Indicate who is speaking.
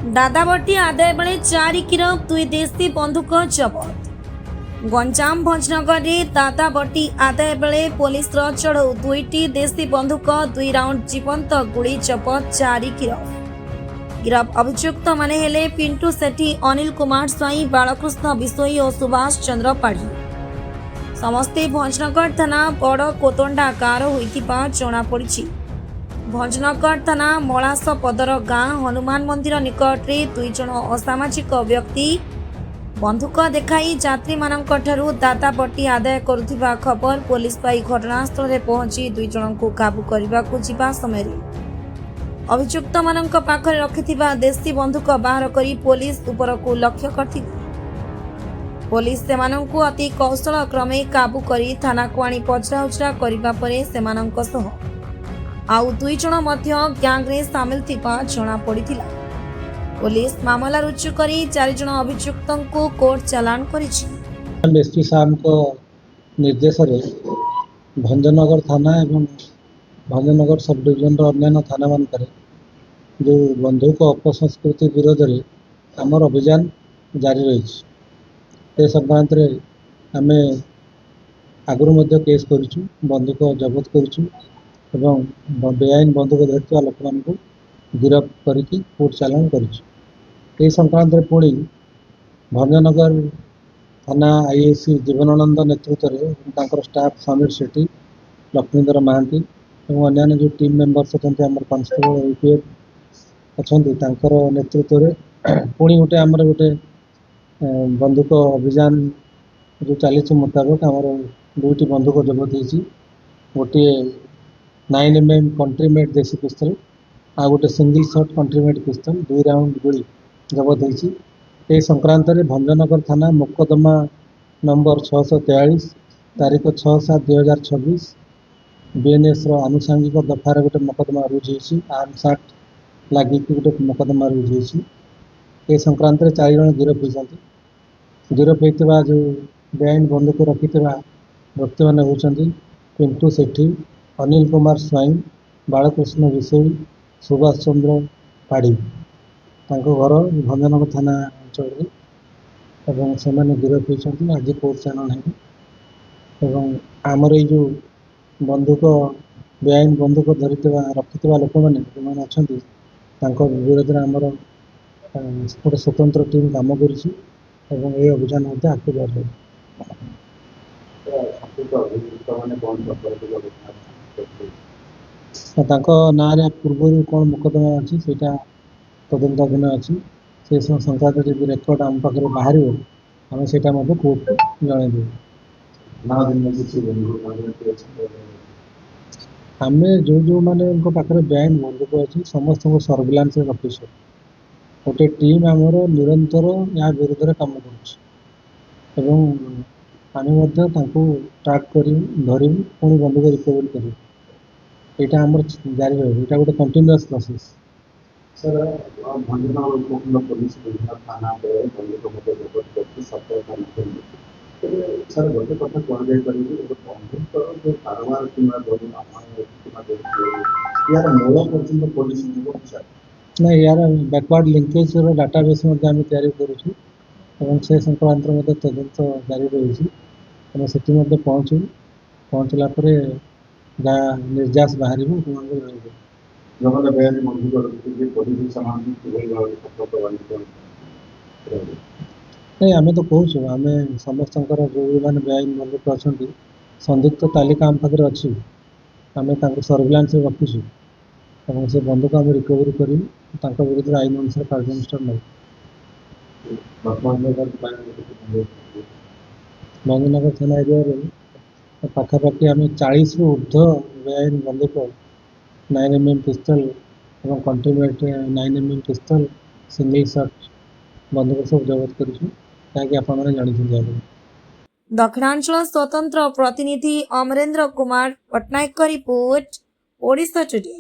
Speaker 1: दादाबट्टी आदाय बेले 4 गिरफ 2 देशी बंदूक जबत। गंजाम भंजनगर में दादाबट्टी आदाय बेले पुलिस चढ़ऊ 2टी देशी बंदूक 2 राउंड जीवंत गुड़ी जबत 4 गिरफ अभियुक्त माने हेले पिंटू सेठी, अनिल कुमार स्वाई, बालकृष्ण बिशोई और सुभाष चंद्र पाढ़ी। समस्ते भंजनगर थाना बड़ कोतंडा गाँव होइतिबा जणा पड़िछि। भंजनगर थाना मलास पदर गाँ हनुमान मंदिर निकट में 2 जण असामाजिक व्यक्ति बंधुक देखाई यात्री मानक ठारू दादाबट्टी आदाय करुथिबा खबर पुलिस पाई घटनास्थल में पहुंची 2 जण को काबू करने जिबा समय अभियुक्त मानक पाखरे रखिथिबा देशी बंधुक बाहर करी पुलिस उपर को लक्ष्य करथि। पुलिस सेमानंकु अति कौशल क्रमे काबू करी थाना को आनी पचराउचरा करिबा परे सेमानंक सह आउ 2 जण मध्य गैंग रे शामिल थिबा जणा पड़िथिला। पुलिस मामला रुजु करी 4 जण अभियुक्तंकु कोर्ट चालान करिछि।
Speaker 2: एसपी साहब को निर्देश रे भंजनगर थाना एवं भंजनगर सब डिविजन अन्य थाना मान जो बंधुक अपसंस्कृति विरोध में आमर अभियान जारी रही संक्रांत आम आगु केस करूँ बंधुक जबत करूँ बेआईन बंधुक धरता लोक मान गिरफ करके कोर्ट चालान कर संक्रांत पुणी भंजनगर थाना आईएससी जीवनानंद नेतृत्व में स्टाफ समीर सेठी, लक्ष्मीधर महांती और अन्य जो टीम मेंबर्स अच्छा कॉन्स्टेबल यूपीएफ अच्छा नेतृत्व में पुणी गोटे आमर गोटे बंधुक अभियान जो चली मुताबिक आमर 2टी बंधुक जबत होती गोटे 9mm कंट्रीमेड देसी पिस्तल आ गोटे single shot country made pistol 2 round गुड़ी जबत होती संक्रांत में भंजनगर थाना मुकदमा नंबर 643 तारीख 6/7/2026 बीएनएस आनुषंगिक दफार गोटे मुकदमा रुज होती आर्म्स एक्ट लगे गोटे मुकदमा रुज होती संक्रांत में 4 जण गिरफ होती। गिरफ होता जो बेआईन बंधुक रखि व्यक्ति मैंने होती पिंटू सेठी, अनिल कुमार स्वाई, बालकृष्ण बिशोई, सुभाष चंद्र पाढ़ी घर भंजनगर थाना अंचल से गिरफ होती आज कोर्ट चालान है। आमर ये जो बंधुक बेआईन बंधुक धरता रखि लोक मैंने जो अच्छा विरोध में आमर गोटे स्वतंत्र टीम काम कर अभियान आगे बढ़ ना पूर्व कौन मुकदमा अच्छी से तदंताधीन अच्छी से संक्रांत जब रेकर्ड आम पाखे बाहर आम से कोर्ट जनईदेव। आम जो जो मैंने पाखे बेआईन बंधुक अच्छी समस्त सर्विलांस रखीस गोटे टीम आमर निरंतर या विरोध में कम कर ट्रैक कर धर पुणी बंधुक रिकवर कर यहाँ आम जारी रही यहाँ गोटे कंटिन्यूअस प्रोसेस।
Speaker 3: सर भंजनगर उपखंड पुलिस विभिन्न थाना सर गोटे कथा कहपर बंधुक जो कारोबार यार मूल पर्यटन पुलिस
Speaker 2: ना यार बैकवर्ड लिंकेज डाटाबेस तैयारी करुँ से संक्रांत तदंत जारी रही से पहुँचू पहुँचला जहाँ निर्यास बाहर नहीं आम तो कहूँ आम समस्त जो मैंने बेआईन बंधुक अच्छा संदिग्ध तालिका आम पाखे अच्छी आम सर्विलांस रखीचु और से बंधुक आम रिकवरी कर विरुद्ध आईन अनुसार कार्यानुष्ठान नहीं। भंजनगर थाना एरिया पाखापाखि आम 40 रु ऊर्ध्व बेआईन बंधुक 9mm पिस्तल और कंट्रीमेड 9mm पिस्तल सिंगल शॉट बंधुक सब जबत कर
Speaker 1: दक्षिणांचल स्वतंत्र प्रतिनिधि अमरेंद्र कुमार पट्टनायक का रिपोर्ट ओडिशा टुडे।